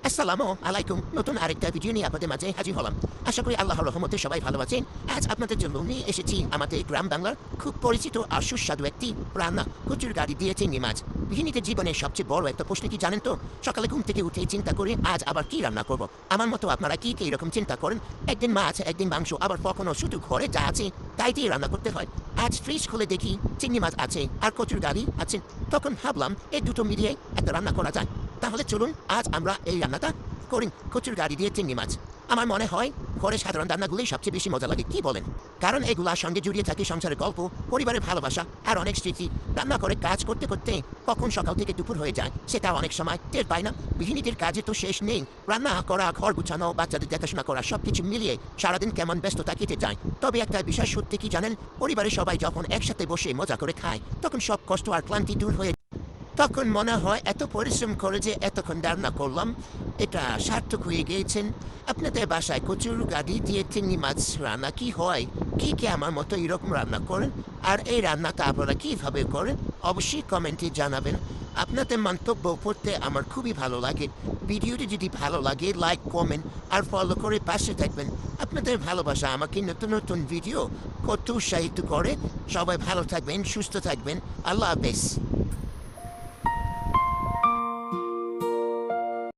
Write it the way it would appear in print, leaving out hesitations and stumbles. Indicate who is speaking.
Speaker 1: আসসালামু আলাইকুম। নতুন আরেকটা ভিডিও নিয়ে আপনাদের মাঝে হাজির হলাম। আশা করি আল্লাহর রহমতে সবাই ভালো আছেন। আজ আপনাদের জন্য নিয়ে এসেছি আমাদের গ্রাম বাংলার খুব পরিচিত আর সুস্বাদু একটি রান্না, কচুর গাড়ি দিয়ে চিংড়ি মাছ। গৃহিণীদের জীবনের সবচেয়ে বড় একটা প্রশ্ন কি জানেন তো? সকালে ঘুম থেকে উঠে চিন্তা করে আজ আবার কি রান্না করব। আমার মতো আপনারা কি এরকম চিন্তা করেন? একদিন মাছ, একদিন মাংস, আবার কখনো শুধু ঘরে যা আছে তাই দিয়ে রান্না করতে হয়। আজ ফ্রিজ খুলে দেখি চিংড়ি মাছ আছে আর কচুর গাড়ি আছে। তখন ভাবলাম এই দুটো মিলিয়ে একটা রান্না করা যায়। তাহলে চলুন আজ আমরা এই রান্নাটা করি, কচুর গাড়ি দিয়ে চিংড়ি মাছ। আমার মনে হয় ঘরে সাধারণ রান্নাগুলোই সবচেয়ে বেশি মজা লাগে, কি বলেন? কারণ এগুলার সঙ্গে জড়িয়ে থাকে সংসারের গল্প, পরিবারের ভালোবাসা আর অনেক স্মৃতি। রান্না করে কাজ করতে করতে কখন সকাল থেকে দুপুর হয়ে যায় সেটা অনেক সময় টের পায় না। গৃহিণীদের কাজে তো শেষ নেই। রান্না করা, ঘর গুছানো, বাচ্চাদের দেখাশোনা করা সবকিছু মিলিয়ে সারাদিন কেমন ব্যস্ততা কেটে যায়। তবে একটা বিষয় সত্যি কি জানেন, পরিবারের সবাই যখন একসাথে বসে মজা করে খায় তখন সব কষ্ট আর ক্লান্তি দূর হয়ে তখন মনে হয় এত পরিশ্রম করে যে এতক্ষণ রান্না করলাম, এটা সার্থক হয়ে গিয়েছেন। আপনাদের বাসায় কচুর গাড়ি দিয়ে চিংড়ি মাছ রান্না কি হয়? কি আমার মতো এরকম রান্না করেন? আর এই রান্নাটা আপনারা কীভাবে করেন অবশ্যই কমেন্টে জানাবেন। আপনাদের মন্তব্য পড়তে আমার খুবই ভালো লাগে। ভিডিওটি যদি ভালো লাগে লাইক, কমেন্ট আর ফলো করে পাশে থাকবেন। আপনাদের ভালোবাসা আমাকে নতুন নতুন ভিডিও করতে উৎসাহিত করে। সবাই ভালো থাকবেন, সুস্থ থাকবেন। আল্লাহ হাফেজ।